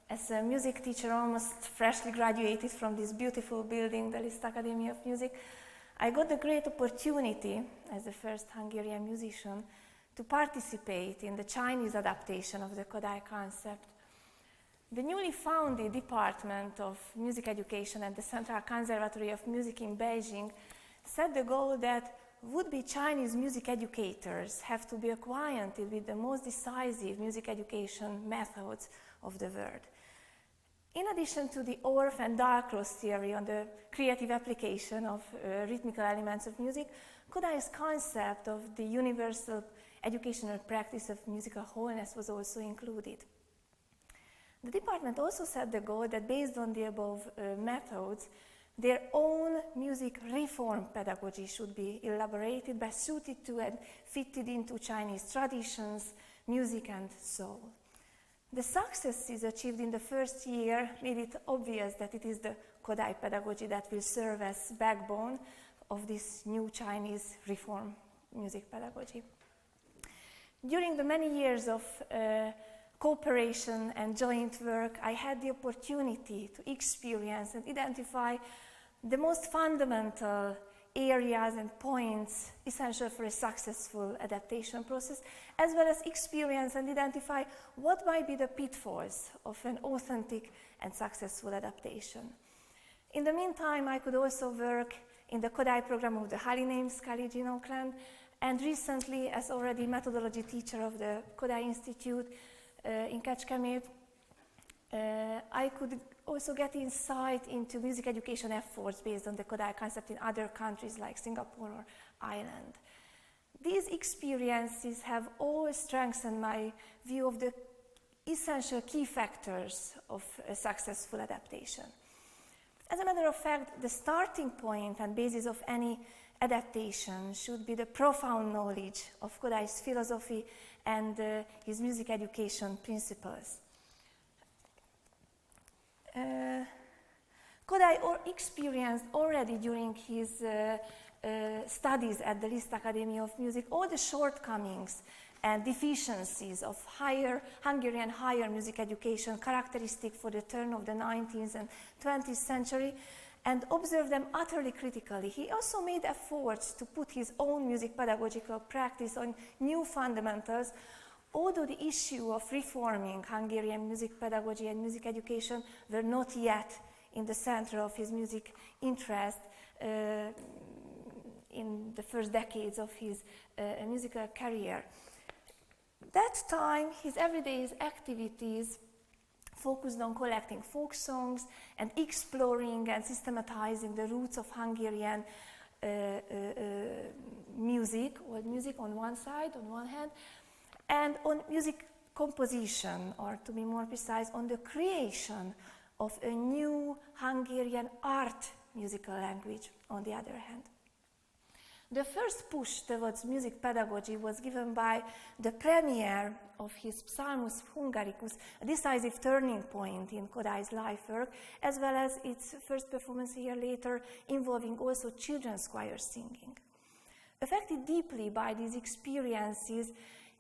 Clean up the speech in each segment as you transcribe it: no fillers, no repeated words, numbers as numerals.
As a music teacher, almost freshly graduated from this beautiful building, the Liszt Academy of Music, I got the great opportunity, as the first Hungarian musician, to participate in the Chinese adaptation of the Kodály concept. The newly founded Department of Music Education at the Central Conservatory of Music in Beijing set the goal that would-be Chinese music educators have to be acquainted with the most decisive music education methods of the world. In addition to the Orff and Dalcroze theory on the creative application of rhythmical elements of music, Kodály's concept of the universal educational practice of musical wholeness was also included. The department also set the goal that based on the above methods, their own music reform pedagogy should be elaborated, but suited to and fitted into Chinese traditions, music and soul. The successes achieved in the first year made it obvious that it is the Kodály pedagogy that will serve as backbone of this new Chinese reform music pedagogy. During the many years of cooperation and joint work, I had the opportunity to experience and identify the most fundamental areas and points essential for a successful adaptation process, as well as experience and identify what might be the pitfalls of an authentic and successful adaptation. In the meantime, I could also work in the Kodály program of the Holy Names College in Auckland, and recently, as already methodology teacher of the Kodály Institute in Kecskemét, I could also get insight into music education efforts based on the Kodály concept in other countries like Singapore or Ireland. These experiences have all strengthened my view of the essential key factors of a successful adaptation. As a matter of fact, the starting point and basis of any adaptation should be the profound knowledge of Kodály's philosophy and his music education principles. Kodály experienced already during his studies at the Liszt Academy of Music all the shortcomings and deficiencies of Hungarian higher music education characteristic for the turn of the 19th and 20th century, and observed them utterly critically. He also made efforts to put his own music pedagogical practice on new fundamentals, although the issue of reforming Hungarian music pedagogy and music education were not yet in the center of his music interest in the first decades of his musical career. That time, his everyday activities focused on collecting folk songs and exploring and systematizing the roots of Hungarian music, old music on one side, on one hand, and on music composition, or to be more precise, on the creation of a new Hungarian art musical language on the other hand. The first push towards music pedagogy was given by the premiere of his Psalmus Hungaricus, a decisive turning point in Kodály's life work, as well as its first performance a year later involving also children's choir singing. Affected deeply by these experiences,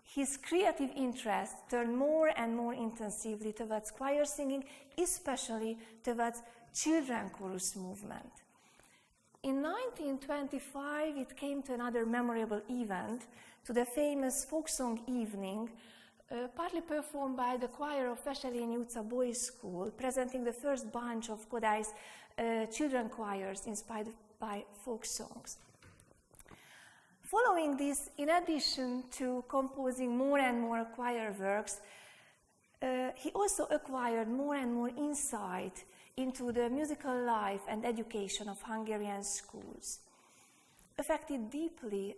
his creative interest turned more and more intensively towards choir singing, especially towards children's chorus movement. In 1925, it came to another memorable event, to the famous folk song evening, partly performed by the choir of Veselényi utca Boys' School, presenting the first bunch of Kodály's children choirs inspired by folk songs. Following this, in addition to composing more and more choir works, he also acquired more and more insight into the musical life and education of Hungarian schools. Affected deeply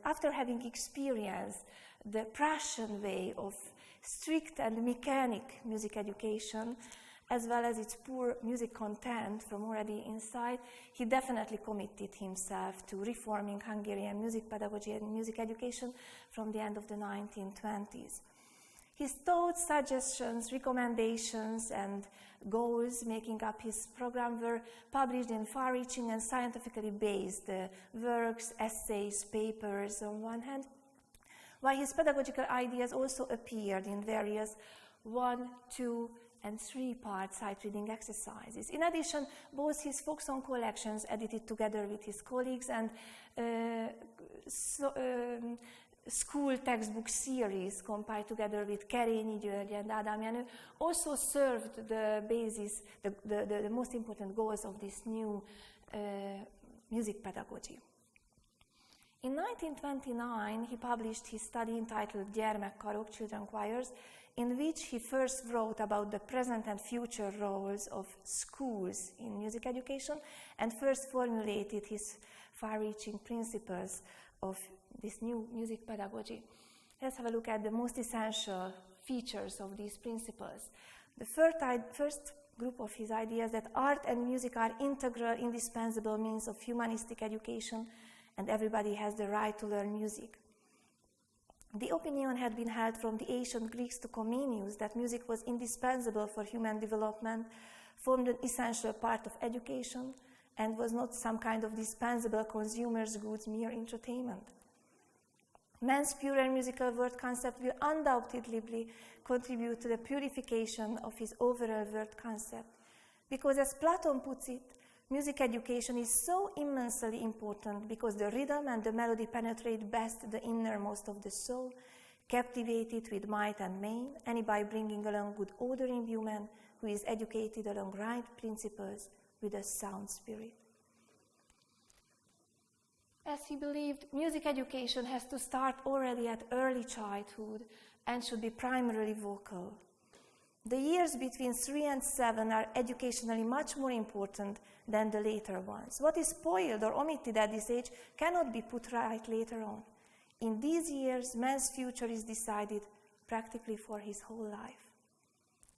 after having experienced the Prussian way of strict and mechanic music education, as well as its poor music content from already inside, he definitely committed himself to reforming Hungarian music pedagogy and music education from the end of the 1920s. His thoughts, suggestions, recommendations, and goals making up his program were published in far-reaching and scientifically based works, essays, papers on one hand, while his pedagogical ideas also appeared in various 1-, 2-, and 3-part sight reading exercises. In addition, both his folk song collections, edited together with his colleagues, and school textbook series compiled together with Kerényi György and Ádám Jenő also served the basis, the most important goals of this new music pedagogy. In 1929, he published his study entitled Gyermekkarok, Children Choirs, in which he first wrote about the present and future roles of schools in music education and first formulated his far-reaching principles of this new music pedagogy. Let's have a look at the most essential features of these principles. The first group of his ideas that art and music are integral, indispensable means of humanistic education, and everybody has the right to learn music. The opinion had been held from the ancient Greeks to Comenius that music was indispensable for human development, formed an essential part of education, and was not some kind of dispensable consumer's goods, mere entertainment. Man's purer musical word concept will undoubtedly contribute to the purification of his overall word concept, because as Plato puts it, music education is so immensely important because the rhythm and the melody penetrate best the innermost of the soul, captivate it with might and main, and by bringing along good order in human who is educated along right principles with a sound spirit. As he believed, music education has to start already at early childhood and should be primarily vocal. The years between 3 and 7 are educationally much more important than the later ones. What is spoiled or omitted at this age cannot be put right later on. In these years, man's future is decided practically for his whole life.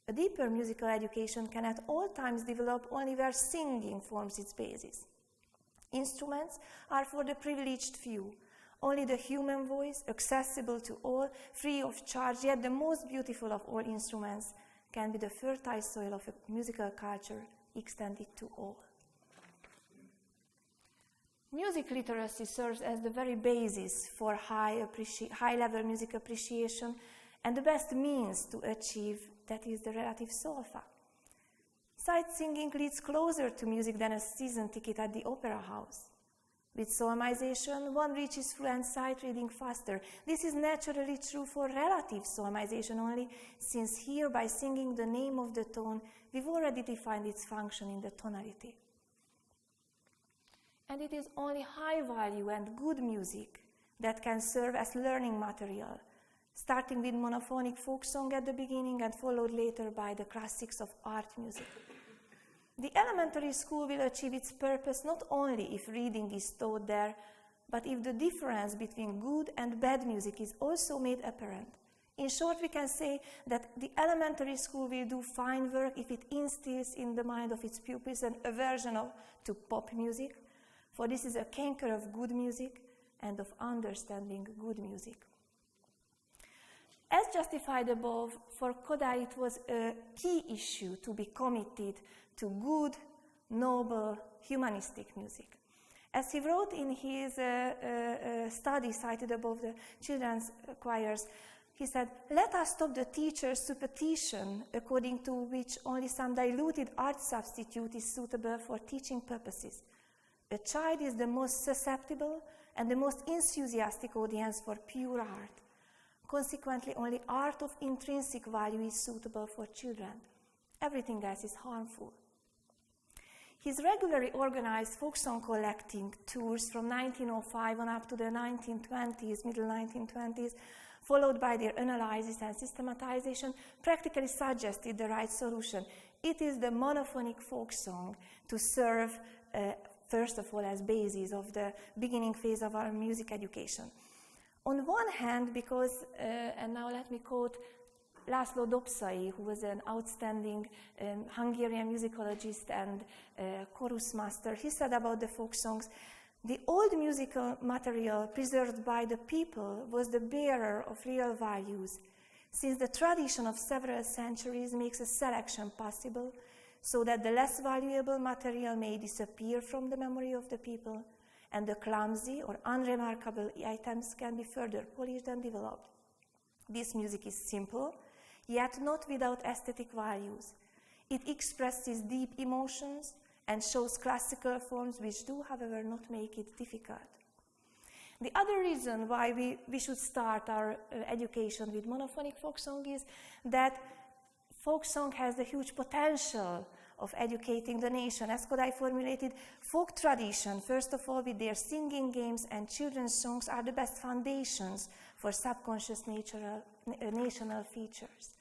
A deeper musical education can at all times develop only where singing forms its basis. Instruments are for the privileged few. Only the human voice, accessible to all, free of charge, yet the most beautiful of all instruments, can be the fertile soil of a musical culture extended to all. Music literacy serves as the very basis for high-level music appreciation and the best means to achieve, that is, the relative solfa. Sight singing leads closer to music than a season ticket at the opera house. With solmization, one reaches fluent sight reading faster. This is naturally true for relative solmization only, since here, by singing the name of the tone, we've already defined its function in the tonality. And it is only high value and good music that can serve as learning material, starting with monophonic folk song at the beginning and followed later by the classics of art music. The elementary school will achieve its purpose not only if reading is taught there, but if the difference between good and bad music is also made apparent. In short, we can say that the elementary school will do fine work if it instills in the mind of its pupils an aversion to pop music, for this is a canker of good music and of understanding good music. As justified above, for Kodály it was a key issue to be committed to good, noble, humanistic music. As he wrote in his study cited above, the children's choirs, he said, "Let us stop the teacher's superstition, according to which only some diluted art substitute is suitable for teaching purposes. A child is the most susceptible and the most enthusiastic audience for pure art. Consequently, only art of intrinsic value is suitable for children. Everything else is harmful." His regularly organized folk song collecting tours from 1905 on up to the 1920s, middle 1920s, followed by their analysis and systematization, practically suggested the right solution. It is the monophonic folk song to serve, first of all, as basis of the beginning phase of our music education. On one hand, because, and now let me quote László Dobszai, who was an outstanding Hungarian musicologist and chorus master, he said about the folk songs, "The old musical material preserved by the people was the bearer of real values, since the tradition of several centuries makes a selection possible, so that the less valuable material may disappear from the memory of the people, and the clumsy or unremarkable items can be further polished and developed. This music is simple, yet not without aesthetic values. It expresses deep emotions and shows classical forms which do, however, not make it difficult. The other reason why we should start our education with monophonic folk song is that folk song has the huge potential of educating the nation. As Kodály formulated, folk tradition, first of all, with their singing games and children's songs, are the best foundations for subconscious national features.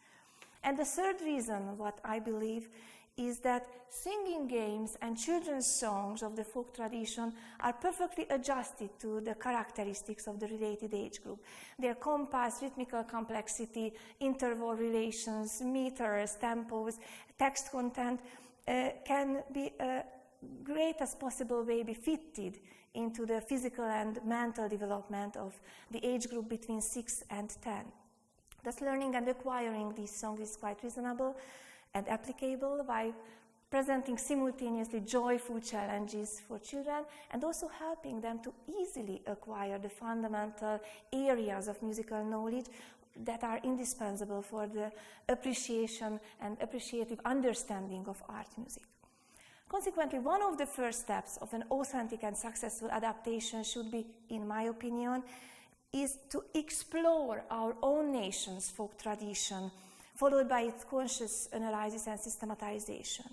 And the third reason, what I believe, is that singing games and children's songs of the folk tradition are perfectly adjusted to the characteristics of the related age group. Their compass, rhythmical complexity, interval relations, meters, tempos, text content can be greatest possible way be fitted into the physical and mental development of the age group between 6 and 10. Thus, learning and acquiring these songs is quite reasonable and applicable by presenting simultaneously joyful challenges for children and also helping them to easily acquire the fundamental areas of musical knowledge that are indispensable for the appreciation and appreciative understanding of art music. Consequently, one of the first steps of an authentic and successful adaptation should be, in my opinion, is to explore our own nation's folk tradition, followed by its conscious analysis and systematization.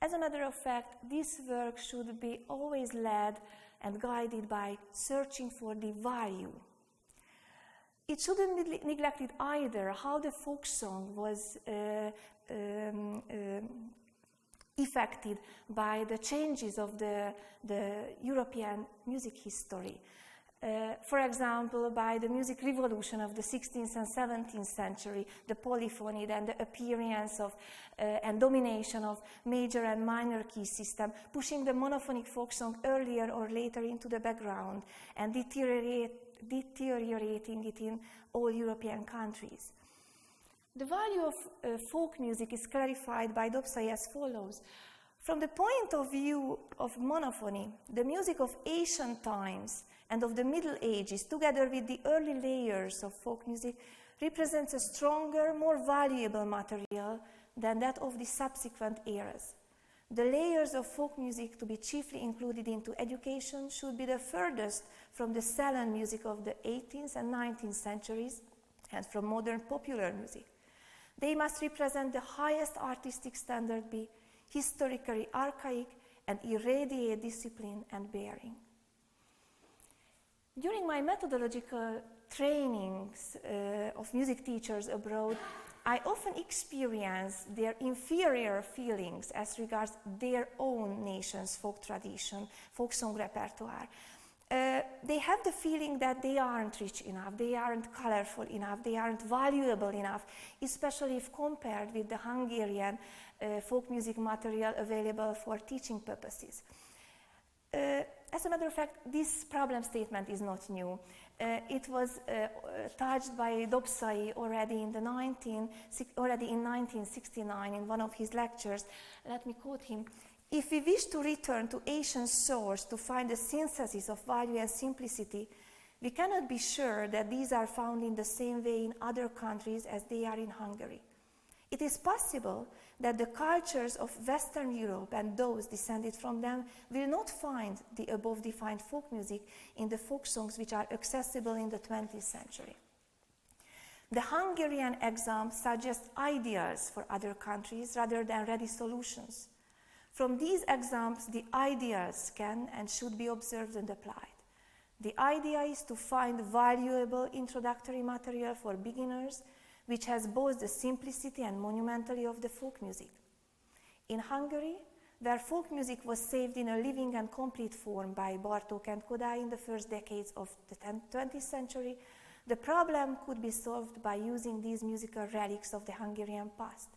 As a matter of fact, this work should be always led and guided by searching for the value. It shouldn't be neglected either how the folk song was affected by the changes of the European music history. For example, by the music revolution of the 16th and 17th century, the polyphony, and the appearance of and domination of major and minor key system, pushing the monophonic folk song earlier or later into the background and deteriorating it in all European countries. The value of folk music is clarified by Dobszai as follows. From the point of view of monophony, the music of ancient times and of the Middle Ages, together with the early layers of folk music, represents a stronger, more valuable material than that of the subsequent eras. The layers of folk music to be chiefly included into education should be the furthest from the salon music of the 18th and 19th centuries and from modern popular music. They must represent the highest artistic standard, be historically archaic, and irradiate discipline and bearing. During my methodological trainings of music teachers abroad, I often experienced their inferior feelings as regards their own nation's folk tradition, folk song repertoire. They have the feeling that they aren't rich enough, they aren't colorful enough, they aren't valuable enough, especially if compared with the Hungarian folk music material available for teaching purposes. As a matter of fact, this problem statement is not new. It was touched by Dobszai already in 1969 in one of his lectures. Let me quote him. If we wish to return to ancient source to find a synthesis of value and simplicity, we cannot be sure that these are found in the same way in other countries as they are in Hungary. It is possible that the cultures of Western Europe and those descended from them will not find the above defined folk music in the folk songs which are accessible in the 20th century. The Hungarian example suggests ideas for other countries rather than ready solutions. From these examples, the ideas can and should be observed and applied. The idea is to find valuable introductory material for beginners which has both the simplicity and monumentality of the folk music. In Hungary, where folk music was saved in a living and complete form by Bartók and Kodály in the first decades of the 20th century, the problem could be solved by using these musical relics of the Hungarian past.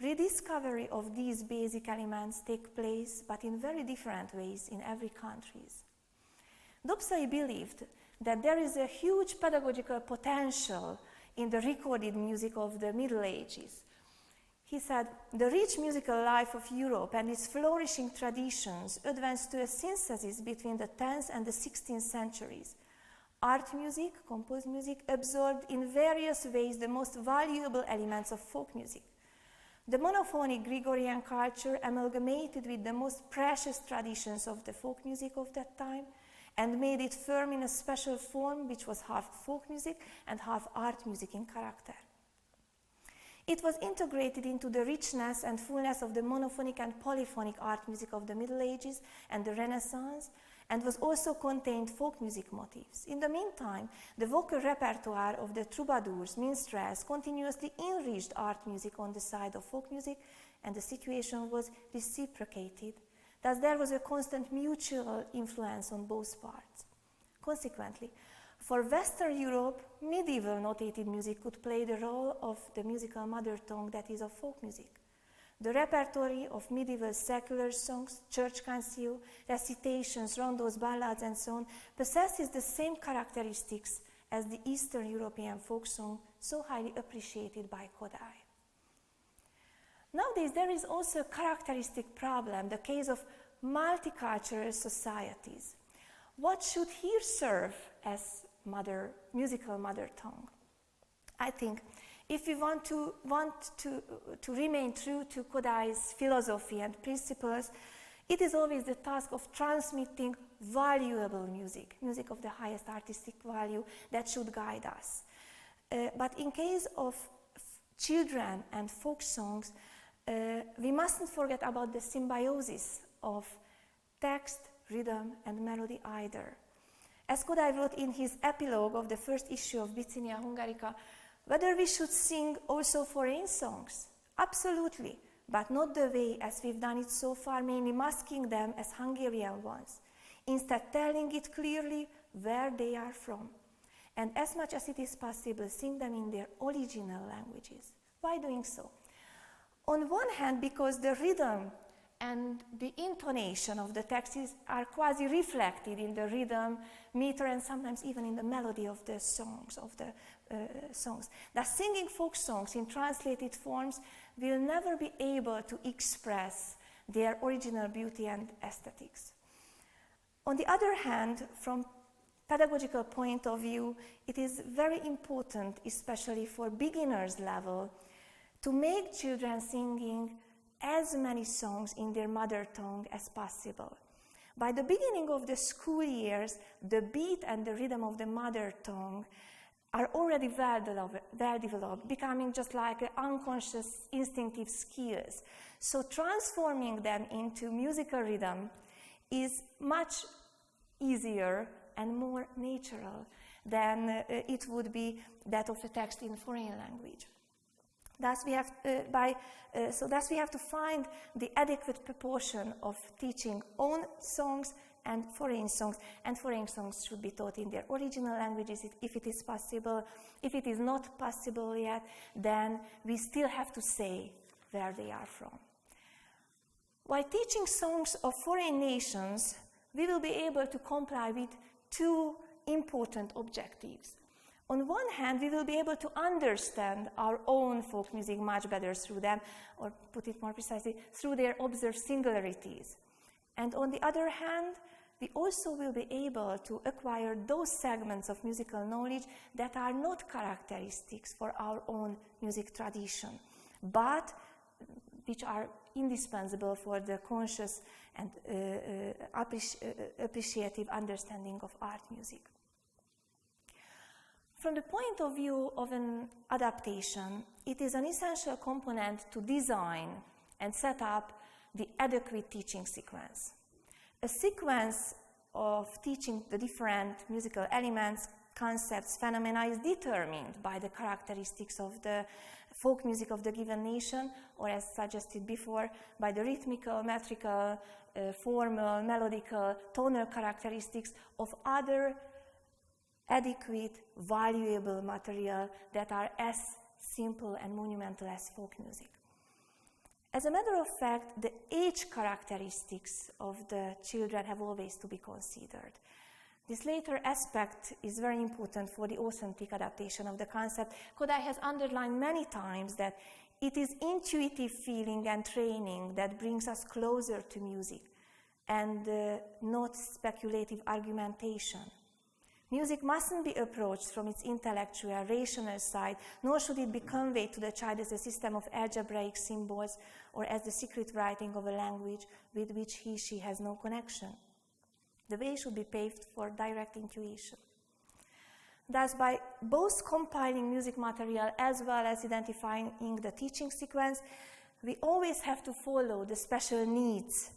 Rediscovery of these basic elements take place, but in very different ways in every country. Dobszai believed that there is a huge pedagogical potential in the recorded music of the Middle Ages. He said, the rich musical life of Europe and its flourishing traditions advanced to a synthesis between the 10th and the 16th centuries. Art music, composed music, absorbed in various ways the most valuable elements of folk music. The monophonic Gregorian culture amalgamated with the most precious traditions of the folk music of that time and made it firm in a special form which was half folk music and half art music in character. It was integrated into the richness and fullness of the monophonic and polyphonic art music of the Middle Ages and the Renaissance, and was also contained folk music motifs. In the meantime, the vocal repertoire of the troubadours, minstrels, continuously enriched art music on the side of folk music, and the situation was reciprocated. Thus, there was a constant mutual influence on both parts. Consequently, for Western Europe, medieval notated music could play the role of the musical mother tongue that is of folk music. The repertoire of medieval secular songs, church cancio, recitations, rondos, ballads, and so on, possesses the same characteristics as the Eastern European folk song, so highly appreciated by Kodály. Nowadays, there is also a characteristic problem, the case of multicultural societies. What should here serve as musical mother tongue? I think if we want to remain true to Kodály's philosophy and principles, it is always the task of transmitting valuable music of the highest artistic value that should guide us. But in case of children and folk songs, we mustn't forget about the symbiosis of text, rhythm, and melody either. As Kodály wrote in his epilogue of the first issue of Bithynia Hungarica, whether we should sing also foreign songs? Absolutely, but not the way as we've done it so far, mainly masking them as Hungarian ones. Instead, telling it clearly where they are from. And as much as it is possible, sing them in their original languages. Why doing so? On one hand, because the rhythm and the intonation of the texts are quasi reflected in the rhythm, meter, and sometimes even in the melody of the songs. Thus, singing folk songs in translated forms will never be able to express their original beauty and aesthetics. On the other hand, from pedagogical point of view, it is very important, especially for beginners level, to make children singing as many songs in their mother tongue as possible. By the beginning of the school years, the beat and the rhythm of the mother tongue are already well developed, becoming just like unconscious instinctive skills. So transforming them into musical rhythm is much easier and more natural than it would be that of a text in a foreign language. Thus we have to find the adequate proportion of teaching own songs and foreign songs should be taught in their original languages if it is possible. If it is not possible yet, then we still have to say where they are from. While teaching songs of foreign nations, we will be able to comply with two important objectives. On one hand, we will be able to understand our own folk music much better through them, or put it more precisely, through their observed singularities. And on the other hand, we also will be able to acquire those segments of musical knowledge that are not characteristics for our own music tradition, but which are indispensable for the conscious and appreciative understanding of art music. From the point of view of an adaptation, it is an essential component to design and set up the adequate teaching sequence. A sequence of teaching the different musical elements, concepts, phenomena is determined by the characteristics of the folk music of the given nation, or as suggested before, by the rhythmical, metrical, formal, melodical, tonal characteristics of other adequate, valuable material that are as simple and monumental as folk music. As a matter of fact, the age characteristics of the children have always to be considered. This later aspect is very important for the authentic adaptation of the concept. Kodály has underlined many times that it is intuitive feeling and training that brings us closer to music, and not speculative argumentation. Music mustn't be approached from its intellectual, rational side, nor should it be conveyed to the child as a system of algebraic symbols or as the secret writing of a language with which he/she has no connection. The way should be paved for direct intuition. Thus, by both compiling music material as well as identifying the teaching sequence, we always have to follow the special needs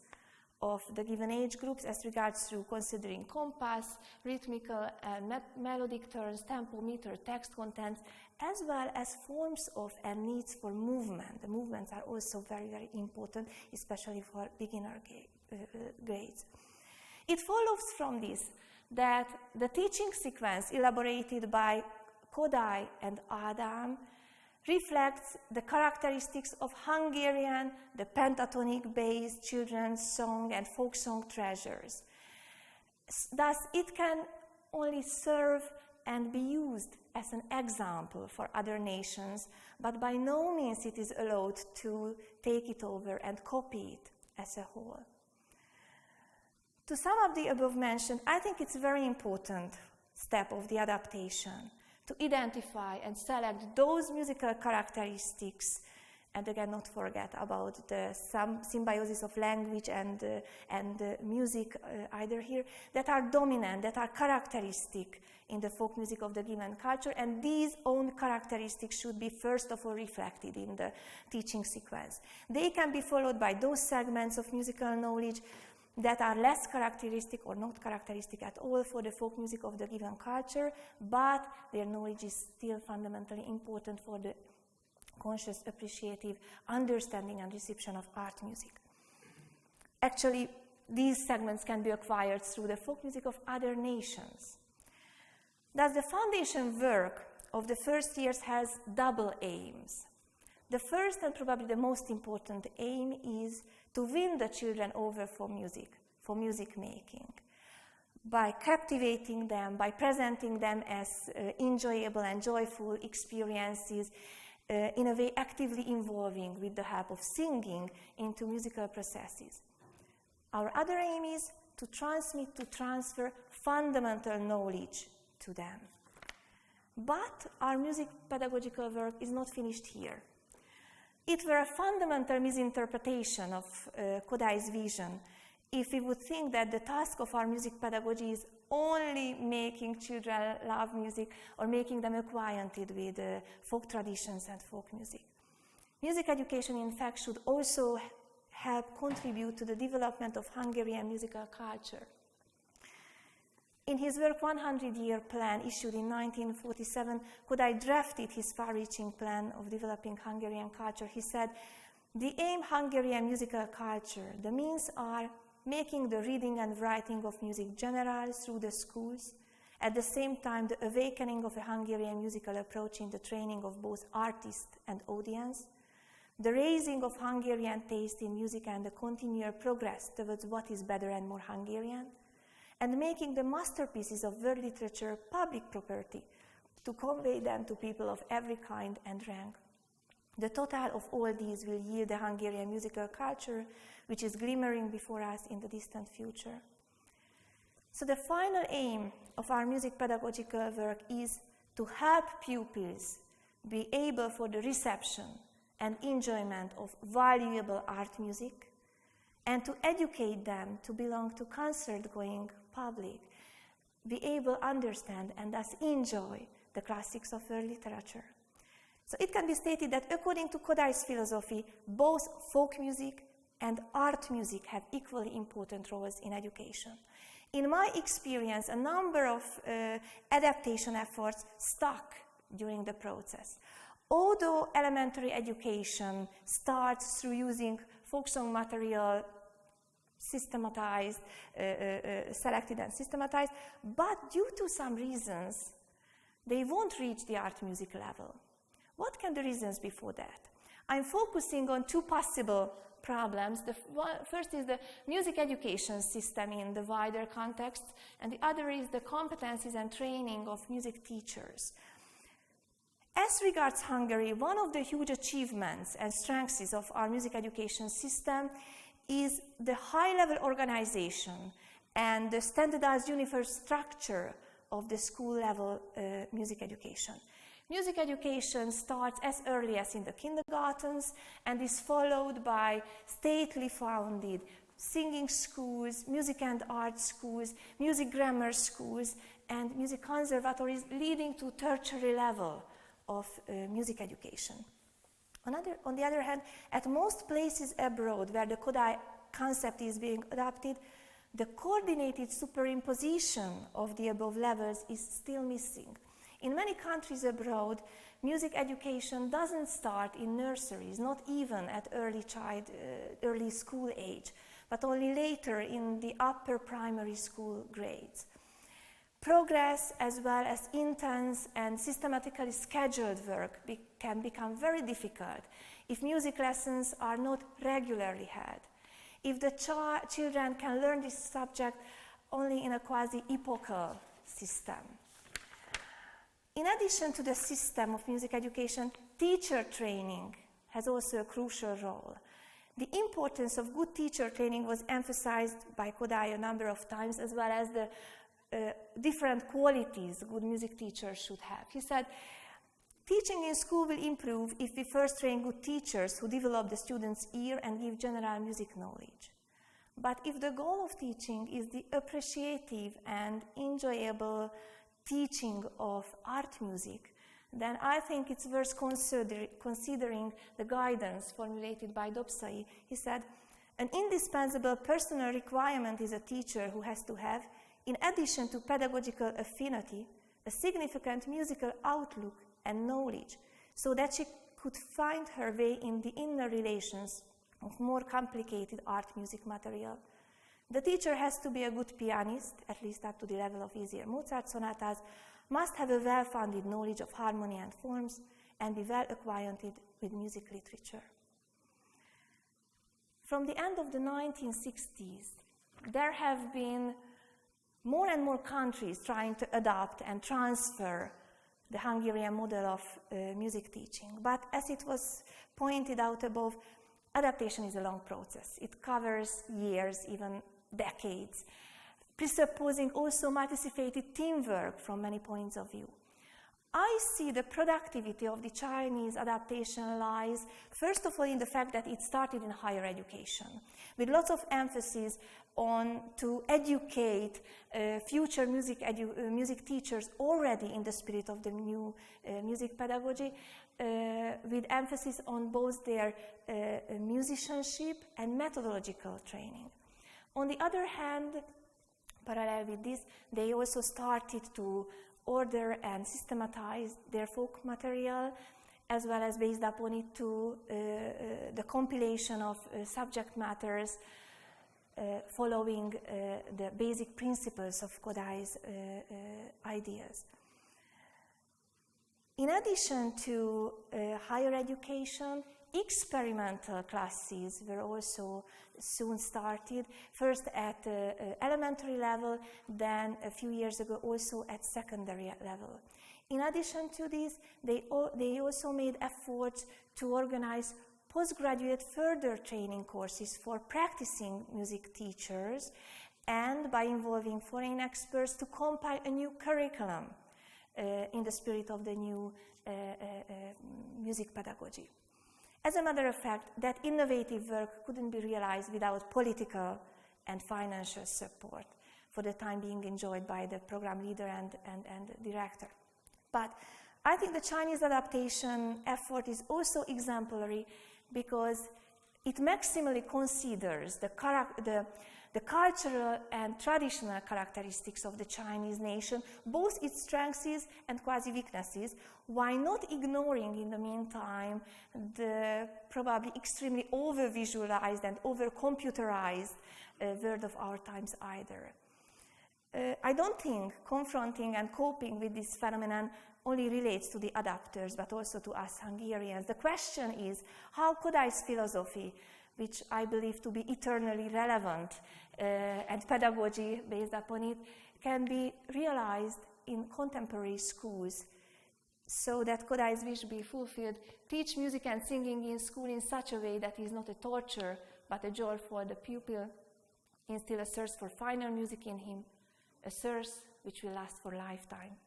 of the given age groups as regards through considering compass, rhythmical and melodic turns, tempo, meter, text contents, as well as forms of and needs for movement. The movements are also very, very important, especially for beginner grades. It follows from this that the teaching sequence elaborated by Kodály and Ádám reflects the characteristics of Hungarian, the pentatonic-based children's song and folk song treasures. Thus, it can only serve and be used as an example for other nations, but by no means it is allowed to take it over and copy it as a whole. To sum up the above mentioned, I think it's a very important step of the adaptation to identify and select those musical characteristics, and again, not forget about the symbiosis of language and music either here, that are dominant, that are characteristic in the folk music of the given culture, and these own characteristics should be first of all reflected in the teaching sequence. They can be followed by those segments of musical knowledge that are less characteristic or not characteristic at all for the folk music of the given culture, but their knowledge is still fundamentally important for the conscious, appreciative understanding and reception of art music. Actually, these segments can be acquired through the folk music of other nations. Thus, the foundation work of the first years has double aims. The first and probably the most important aim is to win the children over for music making, by captivating them, by presenting them as enjoyable and joyful experiences, in a way actively involving with the help of singing into musical processes. Our other aim is to transmit, to transfer fundamental knowledge to them. But our music pedagogical work is not finished here. It were a fundamental misinterpretation of Kodály's vision if we would think that the task of our music pedagogy is only making children love music or making them acquainted with folk traditions and folk music. Music education, in fact, should also help contribute to the development of Hungarian musical culture. In his work 100-Year Plan, issued in 1947, Kodály drafted his far-reaching plan of developing Hungarian culture. He said, "The aim Hungarian musical culture, the means are making the reading and writing of music general through the schools, at the same time the awakening of a Hungarian musical approach in the training of both artist and audience, the raising of Hungarian taste in music and the continual progress towards what is better and more Hungarian, and making the masterpieces of world literature public property to convey them to people of every kind and rank. The total of all these will yield a Hungarian musical culture which is glimmering before us in the distant future." So the final aim of our music pedagogical work is to help pupils be able for the reception and enjoyment of valuable art music, and to educate them to belong to concert-going public, be able to understand and thus enjoy the classics of world literature. So it can be stated that according to Kodály's philosophy, both folk music and art music have equally important roles in education. In my experience, a number of adaptation efforts stuck during the process. Although elementary education starts through using folk song material systematized, selected and systematized, but due to some reasons, they won't reach the art music level. What can the reasons be for that? I'm focusing on two possible problems. The first is the music education system in the wider context, and the other is the competencies and training of music teachers. As regards Hungary, one of the huge achievements and strengths of our music education system is the high-level organization and the standardized uniform structure of the school level music education. Music education starts as early as in the kindergartens and is followed by stately founded singing schools, music and art schools, music grammar schools, and music conservatories, leading to tertiary level of music education. On the other hand, at most places abroad where the Kodály concept is being adopted, the coordinated superimposition of the above levels is still missing. In many countries abroad, music education doesn't start in nurseries, not even at early school age, but only later in the upper primary school grades. Progress, as well as intense and systematically scheduled work, can become very difficult if music lessons are not regularly held. If the children can learn this subject only in a quasi-epochal system. In addition to the system of music education, teacher training has also a crucial role. The importance of good teacher training was emphasized by Kodály a number of times, as well as the different qualities good music teachers should have. He said, teaching in school will improve if we first train good teachers who develop the student's ear and give general music knowledge. But if the goal of teaching is the appreciative and enjoyable teaching of art music, then I think it's worth considering the guidance formulated by Dobszai. He said, an indispensable personal requirement is a teacher who has to have, in addition to pedagogical affinity, a significant musical outlook and knowledge, so that she could find her way in the inner relations of more complicated art music material. The teacher has to be a good pianist, at least up to the level of easier Mozart sonatas, must have a well-founded knowledge of harmony and forms, and be well acquainted with music literature. From the end of the 1960s, there have been more and more countries trying to adopt and transfer the Hungarian model of music teaching. But as it was pointed out above, adaptation is a long process. It covers years, even decades, presupposing also multifaceted teamwork from many points of view. I see the productivity of the Chinese adaptation lies, first of all, in the fact that it started in higher education, with lots of emphasis on to educate future music teachers already in the spirit of the new music pedagogy, with emphasis on both their musicianship and methodological training. On the other hand, parallel with this, they also started to order and systematize their folk material, as well as based upon it to the compilation of subject matters following the basic principles of Kodály's ideas. In addition to higher education, experimental classes were also soon started, first at elementary level, then a few years ago also at secondary level. In addition to this, they also made efforts to organize postgraduate further training courses for practicing music teachers, and by involving foreign experts to compile a new curriculum in the spirit of the new music pedagogy. As a matter of fact, that innovative work couldn't be realized without political and financial support, for the time being enjoyed by the program leader and director. But I think the Chinese adaptation effort is also exemplary because it maximally considers the cultural and traditional characteristics of the Chinese nation, both its strengths and quasi-weaknesses, while not ignoring in the meantime the probably extremely over-visualized and over-computerized world of our times either. I don't think confronting and coping with this phenomenon only relates to the adapters, but also to us Hungarians. The question is how Kodály's philosophy, which I believe to be eternally relevant, and pedagogy based upon it, can be realized in contemporary schools, so that Kodály's wish be fulfilled. Teach music and singing in school in such a way that is not a torture, but a joy for the pupil. Instill a thirst for finer music in him, a thirst which will last for a lifetime?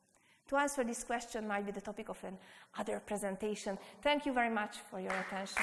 To answer this question might be the topic of another presentation. Thank you very much for your attention.